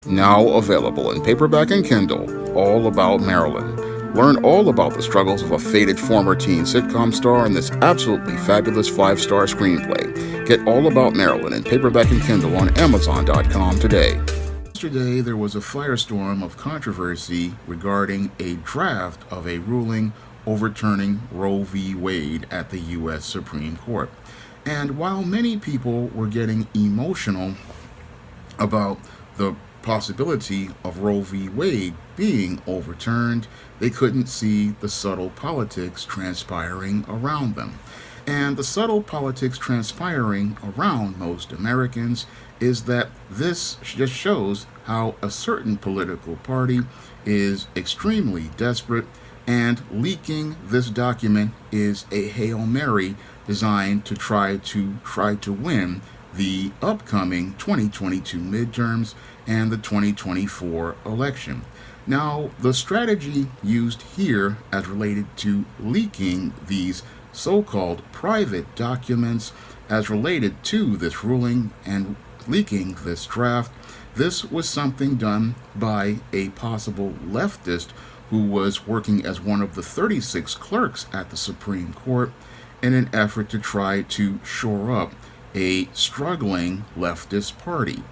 Now available in paperback and Kindle, All About Marilyn. Learn all about the struggles of a faded former teen sitcom star in this absolutely fabulous 5-star screenplay. Get All About Marilyn in paperback and Kindle on Amazon.com today. Yesterday, there was a firestorm of controversy regarding a draft of a ruling overturning Roe v. Wade at the U.S. Supreme Court. And while many people were getting emotional about the possibility of Roe v. Wade being overturned, they couldn't see the subtle politics transpiring around them. And the subtle politics transpiring around most Americans is that this just shows how a certain political party is extremely desperate, and leaking this document is a Hail Mary designed to try to win the upcoming 2022 midterms and the 2024 election. Now, the strategy used here as related to leaking these so-called private documents as related to this ruling and leaking this draft, this was something done by a possible leftist who was working as one of the 36 clerks at the Supreme Court in an effort to try to shore up a struggling leftist party.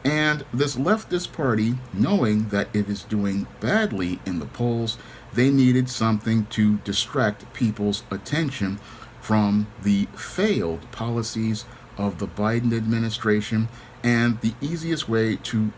And this leftist party, knowing that it is doing badly in the polls, they needed something to distract people's attention from the failed policies of the Biden administration. And the easiest way to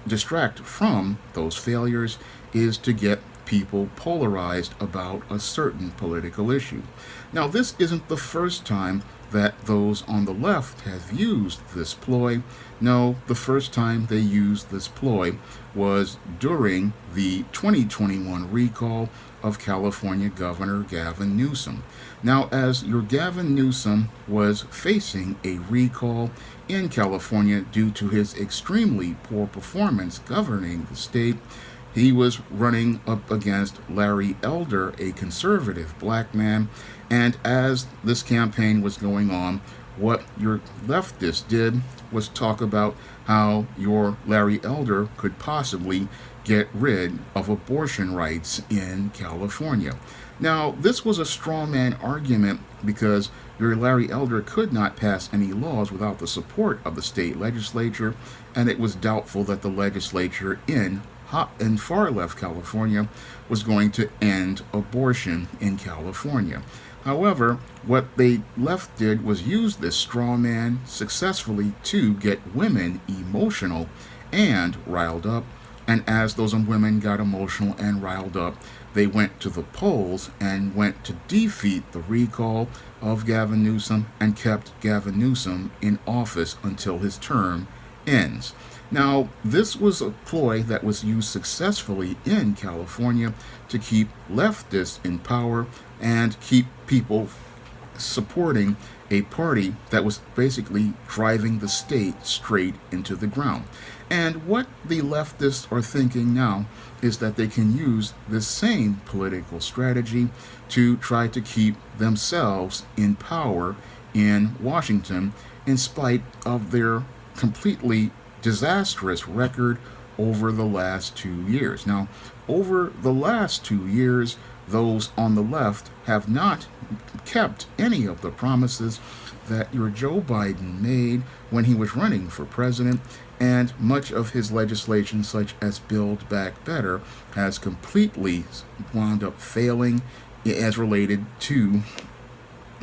distract from those failures is to get people polarized about a certain political issue. Now, this isn't the first time that those on the left have used this ploy. No, the first time they used this ploy was during the 2021 recall of California Governor Gavin Newsom. Now, as your Gavin Newsom was facing a recall in California due to his extremely poor performance governing the state, he was running up against Larry Elder, a conservative black man, and as this campaign was going on, what your leftists did was talk about how your Larry Elder could possibly get rid of abortion rights in California. Now, this was a straw man argument because your Larry Elder could not pass any laws without the support of the state legislature, and it was doubtful that the legislature in far left California was going to end abortion in California. However, what they left did was use this straw man successfully to get women emotional and riled up. And as those women got emotional and riled up, they went to the polls and went to defeat the recall of Gavin Newsom and kept Gavin Newsom in office until his term ends. Now, this was a ploy that was used successfully in California to keep leftists in power and keep people supporting a party that was basically driving the state straight into the ground. And what the leftists are thinking now is that they can use this same political strategy to try to keep themselves in power in Washington in spite of their completely disastrous record over the last 2 years. Now, over the last 2 years, those on the left have not kept any of the promises that your Joe Biden made when he was running for president, and much of his legislation, such as Build Back Better, has completely wound up failing as related to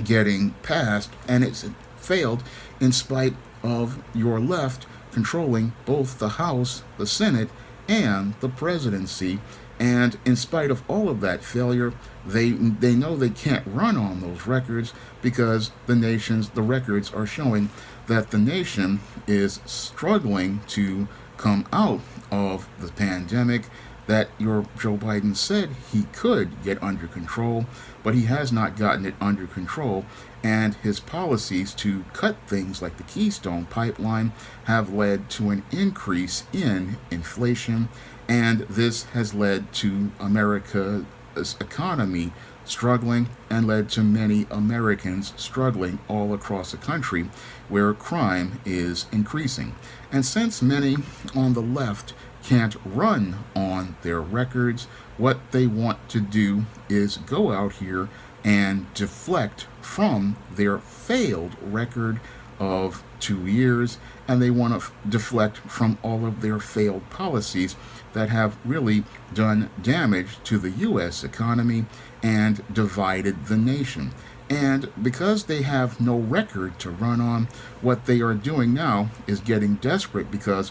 getting passed, and it's failed in spite of your left controlling both the House, the Senate, and the presidency. And in spite of all of that failure, they know they can't run on those records because the records are showing that the nation is struggling to come out of the pandemic that your Joe Biden said he could get under control, but he has not gotten it under control. And his policies to cut things like the Keystone Pipeline have led to an increase in inflation, and this has led to America's economy struggling and led to many Americans struggling all across the country where crime is increasing. And since many on the left can't run on their records. What they want to do is go out here and deflect from their failed record of 2 years, and they want to deflect from all of their failed policies that have really done damage to the U.S. economy and divided the nation. And because they have no record to run on, what they are doing now is getting desperate because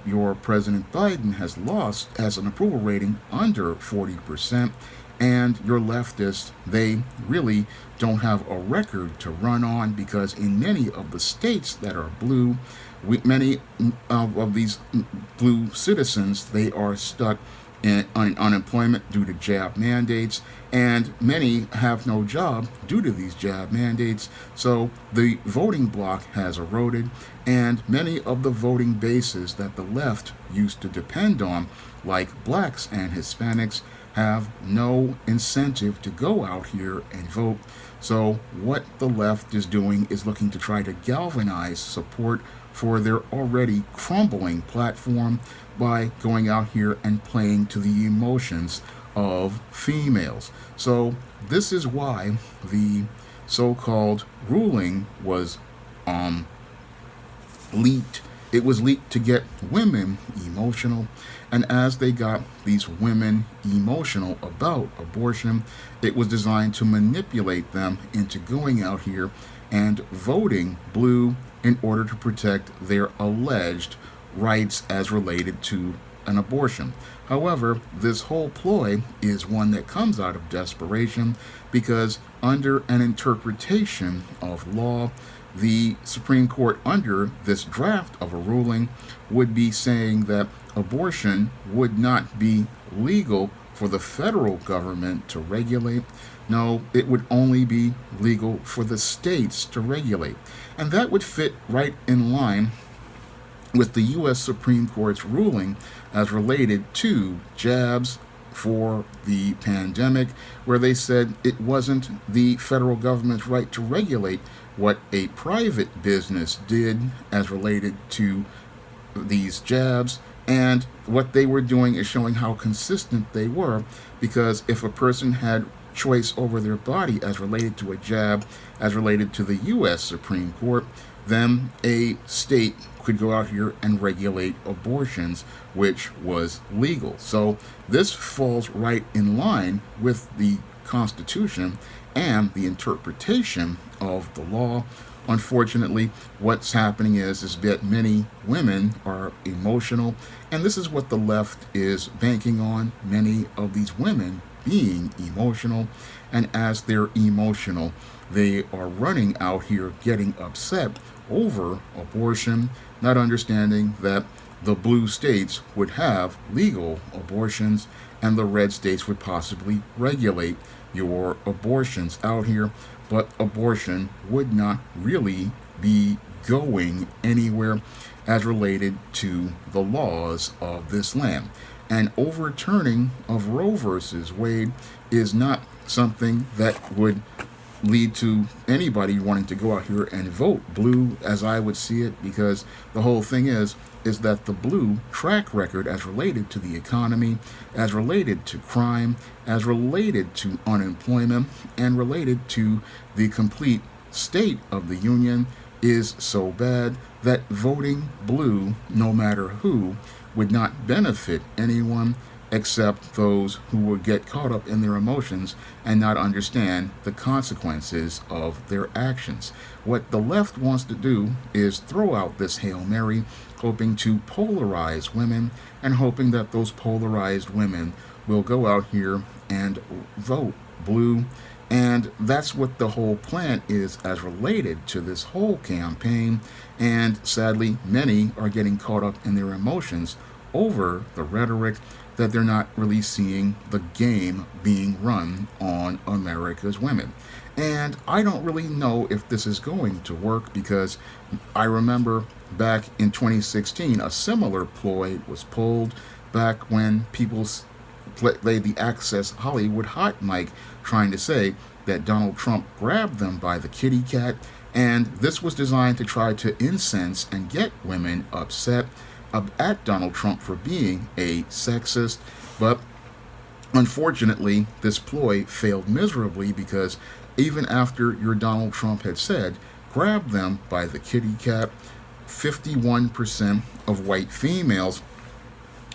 your President Biden has lost as an approval rating under 40%, and your leftists, they really don't have a record to run on because in many of the states that are blue, many of these blue citizens, they are stuck in unemployment due to jab mandates, and many have no job due to these jab mandates. So the voting bloc has eroded, and many of the voting bases that the left used to depend on, like blacks and Hispanics, have no incentive to go out here and vote. So what the left is doing is looking to try to galvanize support for their already crumbling platform by going out here and playing to the emotions of females. So this is why the so-called ruling was leaked. It was leaked to get women emotional, and as they got these women emotional about abortion, it was designed to manipulate them into going out here and voting blue in order to protect their alleged rights as related to an abortion. However, this whole ploy is one that comes out of desperation because under an interpretation of law, the Supreme Court under this draft of a ruling would be saying that abortion would not be legal for the federal government to regulate. No, it would only be legal for the states to regulate. And that would fit right in line with the U.S. Supreme Court's ruling as related to jabs for the pandemic, where they said it wasn't the federal government's right to regulate what a private business did as related to these jabs. And what they were doing is showing how consistent they were, because if a person had choice over their body as related to a jab, as related to the U.S. Supreme Court, then a state could go out here and regulate abortions, which was legal. So this falls right in line with the Constitution and the interpretation of the law. Unfortunately, what's happening is that many women are emotional, and this is what the left is banking on, many of these women being emotional, and as they're emotional, they are running out here getting upset over abortion, not understanding that the blue states would have legal abortions and the red states would possibly regulate your abortions out here, but abortion would not really be going anywhere as related to the laws of this land. And overturning of Roe versus Wade is not something that would lead to anybody wanting to go out here and vote blue, as I would see it, because the whole thing is that the blue track record as related to the economy, as related to crime, as related to unemployment, and related to the complete state of the union is so bad that voting blue, no matter who, would not benefit anyone except those who would get caught up in their emotions and not understand the consequences of their actions. What the left wants to do is throw out this Hail Mary, hoping to polarize women and hoping that those polarized women will go out here and vote blue. And that's what the whole plan is as related to this whole campaign. And sadly, many are getting caught up in their emotions over the rhetoric that they're not really seeing the game being run on America's women. And I don't really know if this is going to work, because I remember back in 2016, a similar ploy was pulled back when people played the Access Hollywood hot mic trying to say that Donald Trump grabbed them by the kitty cat. And this was designed to try to incense and get women upset. at Donald Trump for being a sexist, but unfortunately, this ploy failed miserably because even after your Donald Trump had said, grab them by the kitty cat, 51% of white females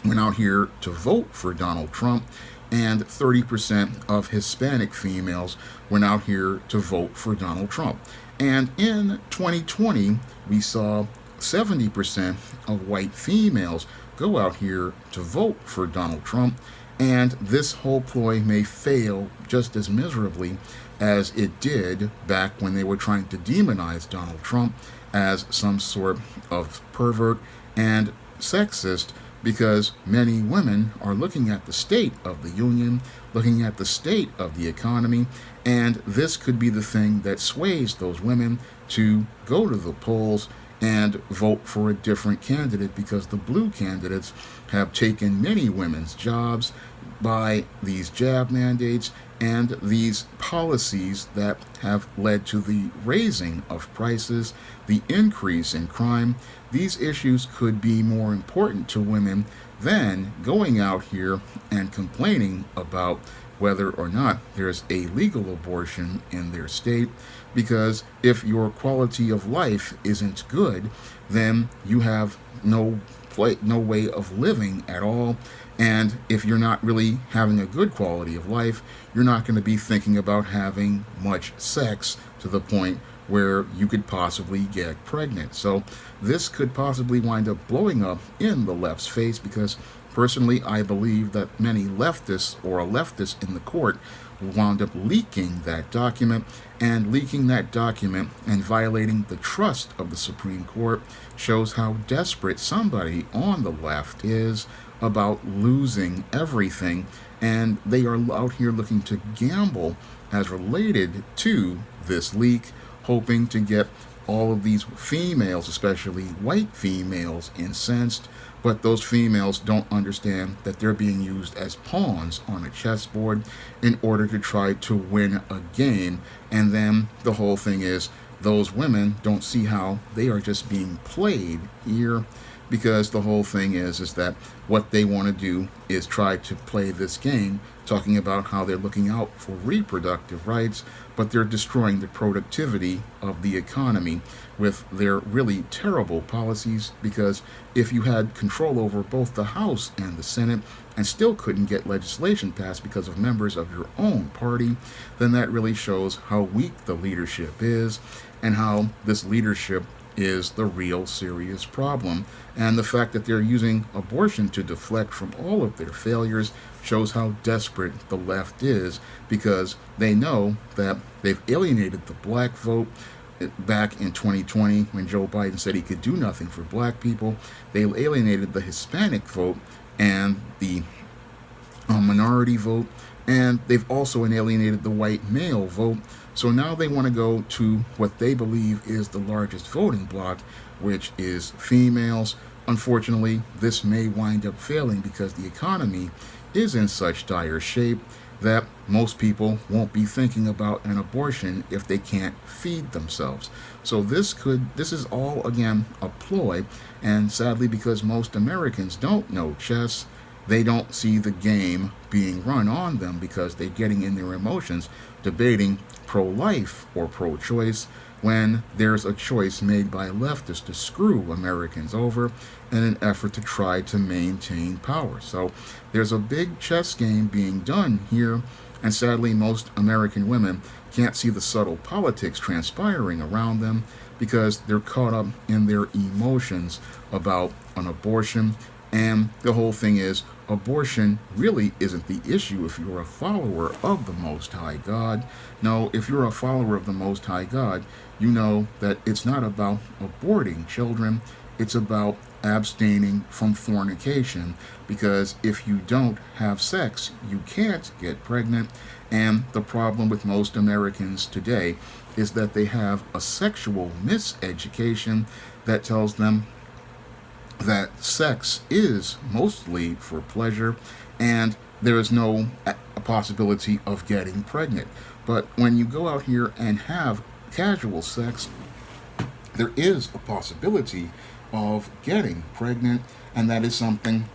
went out here to vote for Donald Trump, and 30% of Hispanic females went out here to vote for Donald Trump. And in 2020, we saw 70% of white females go out here to vote for Donald Trump, and this whole ploy may fail just as miserably as it did back when they were trying to demonize Donald Trump as some sort of pervert and sexist, because many women are looking at the state of the union, looking at the state of the economy, and this could be the thing that sways those women to go to the polls and vote for a different candidate, because the blue candidates have taken many women's jobs by these jab mandates and these policies that have led to the raising of prices, the increase in crime. These issues could be more important to women than going out here and complaining about whether or not there's a legal abortion in their state, because if your quality of life isn't good, then you have no way of living at all. And if you're not really having a good quality of life, you're not going to be thinking about having much sex to the point where you could possibly get pregnant. So this could possibly wind up blowing up in the left's face, because personally I believe that many leftists or a leftist in the court wound up leaking that document, and leaking that document and violating the trust of the Supreme Court shows how desperate somebody on the left is about losing everything, and they are out here looking to gamble as related to this leak, hoping to get all of these females, especially white females, incensed. But those females don't understand that they're being used as pawns on a chessboard in order to try to win a game. And then the whole thing is, those women don't see how they are just being played here, because the whole thing is that what they want to do is try to play this game, talking about how they're looking out for reproductive rights, but they're destroying the productivity of the economy with their really terrible policies. Because if you had control over both the House and the Senate and still couldn't get legislation passed because of members of your own party, then that really shows how weak the leadership is, and how this leadership is the real serious problem. And the fact that they're using abortion to deflect from all of their failures shows how desperate the left is, because they know that they've alienated the black vote back in 2020 when Joe Biden said he could do nothing for black people. They alienated the Hispanic vote and the minority vote, and they've also alienated the white male vote. So now they want to go to what they believe is the largest voting bloc, which is females. Unfortunately, this may wind up failing because the economy is in such dire shape that most people won't be thinking about an abortion if they can't feed themselves. So this is all, again, a ploy, and sadly, because most Americans don't know chess, they don't see the game being run on them, because they're getting in their emotions debating pro-life or pro-choice when there's a choice made by leftists to screw Americans over in an effort to try to maintain power. So there's a big chess game being done here, and sadly most American women can't see the subtle politics transpiring around them, because they're caught up in their emotions about an abortion. And the whole thing is, abortion really isn't the issue if you're a follower of the Most High God. No, if you're a follower of the Most High God, you know that it's not about aborting children, it's about abstaining from fornication, because if you don't have sex, you can't get pregnant. And the problem with most Americans today is that they have a sexual miseducation that tells them that sex is mostly for pleasure, and there is no possibility of getting pregnant. But when you go out here and have casual sex, there is a possibility of getting pregnant. And that is something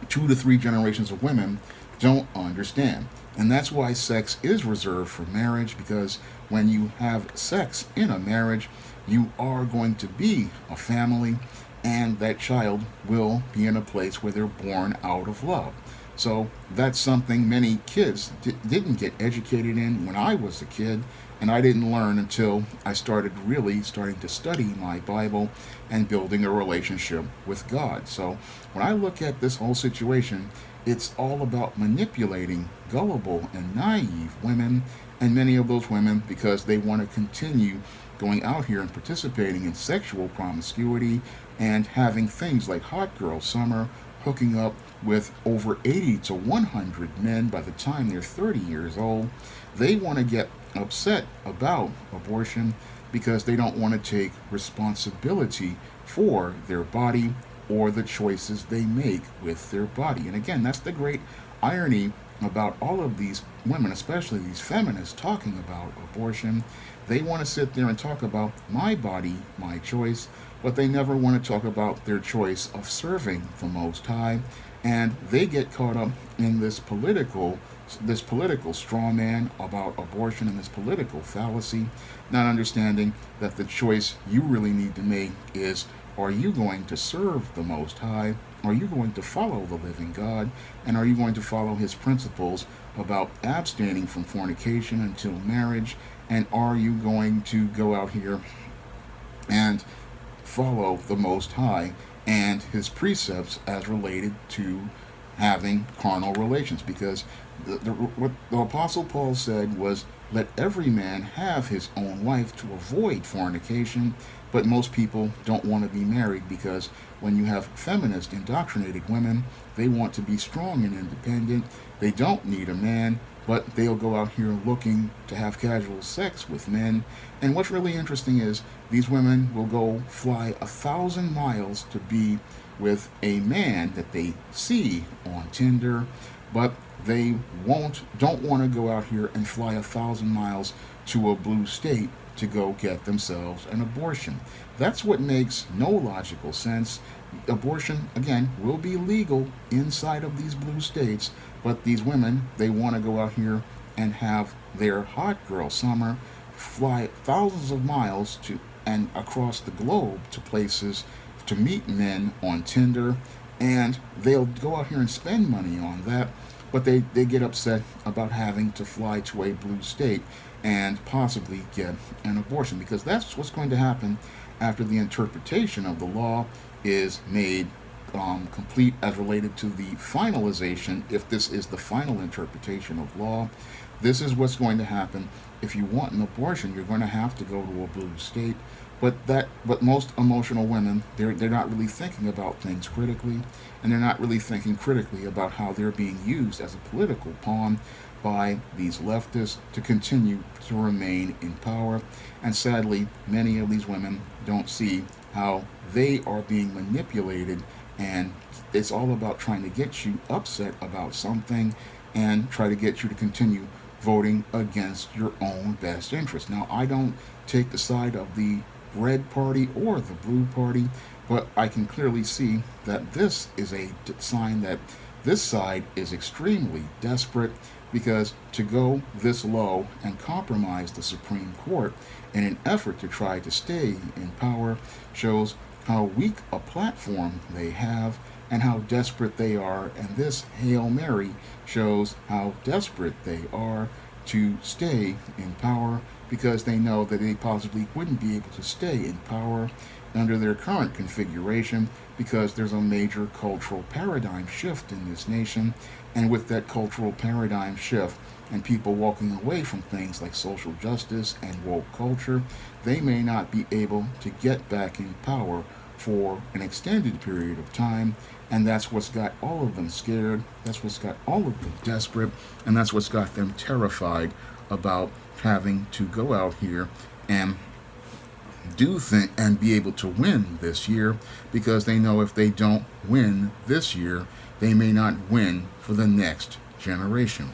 2 to 3 generations of women don't understand. And that's why sex is reserved for marriage, because when you have sex in a marriage, you are going to be a family, and that child will be in a place where they're born out of love. So that's something many kids didn't get educated in when I was a kid, and I didn't learn until I started really starting to study my Bible and building a relationship with God. So when I look at this whole situation, it's all about manipulating gullible and naive women, and many of those women, because they want to continue going out here and participating in sexual promiscuity and having things like hot girl summer, hooking up with over 80 to 100 men by the time they're 30 years old. They want to get upset about abortion because they don't want to take responsibility for their body or the choices they make with their body. And again, that's the great irony about all of these women, especially these feminists, talking about abortion. They want to sit there and talk about my body, my choice, but they never want to talk about their choice of serving the Most High. And they get caught up in this political straw man about abortion and this political fallacy, not understanding that the choice you really need to make is, are you going to serve the Most High? Are you going to follow the living God? And are you going to follow his principles about abstaining from fornication until marriage? And are you going to go out here and follow the Most High and his precepts as related to having carnal relations? Because what the Apostle Paul said was, let every man have his own wife to avoid fornication. But most people don't want to be married, because when you have feminist indoctrinated women, they want to be strong and independent. They don't need a man, but they'll go out here looking to have casual sex with men. And what's really interesting is these women will go fly 1,000 miles to be with a man that they see on Tinder, but they don't want to go out here and fly 1,000 miles to a blue state to go get themselves an abortion. That's what makes no logical sense. Abortion, again, will be legal inside of these blue states, but these women, they want to go out here and have their hot girl summer, fly thousands of miles to and across the globe to places to meet men on Tinder, and they'll go out here and spend money on that, but they get upset about having to fly to a blue state and possibly get an abortion, because that's what's going to happen after the interpretation of the law is made complete as related to the finalization. If this is the final interpretation of law, this is what's going to happen. If you want an abortion, you're going to have to go to a blue state. But most emotional women, they're not really thinking about things critically, and they're not really thinking critically about how they're being used as a political pawn by these leftists to continue to remain in power. And sadly, many of these women don't see how they are being manipulated, and it's all about trying to get you upset about something and try to get you to continue voting against your own best interest. Now, I don't take the side of the red party or the blue party, but I can clearly see that this is a sign that this side is extremely desperate, because to go this low and compromise the Supreme Court in an effort to try to stay in power shows how weak a platform they have and how desperate they are. And this Hail Mary shows how desperate they are to stay in power, because they know that they possibly wouldn't be able to stay in power under their current configuration, because there's a major cultural paradigm shift in this nation. And with that cultural paradigm shift and people walking away from things like social justice and woke culture, they may not be able to get back in power for an extended period of time. And that's what's got all of them scared, that's what's got all of them desperate, and that's what's got them terrified about having to go out here and and be able to win this year, because they know if they don't win this year, they may not win for the next generation.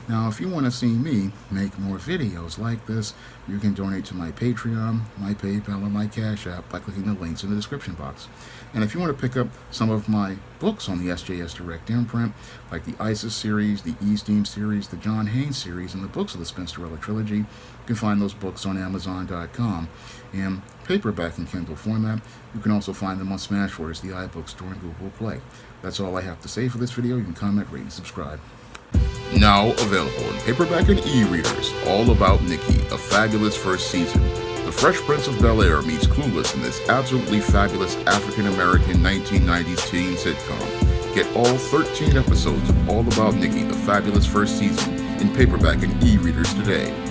Now, if you want to see me make more videos like this, you can donate to my Patreon, my PayPal, or my Cash App by clicking the links in the description box. And if you want to pick up some of my books on the SJS Direct imprint, like the ISIS series, the E-Steam series, the John Haynes series, and the books of the Spinsterella trilogy, you can find those books on Amazon.com. In paperback and Kindle format, you can also find them on Smashwords, the iBook Store, and Google Play. That's all I have to say for this video. You can comment, rate, and subscribe. Now available in paperback and e-readers, All About Nikki, a fabulous first season. The Fresh Prince of Bel-Air meets Clueless in this absolutely fabulous African-American 1990s teen sitcom. Get all 13 episodes of All About Nikki, the fabulous first season, in paperback and e-readers today.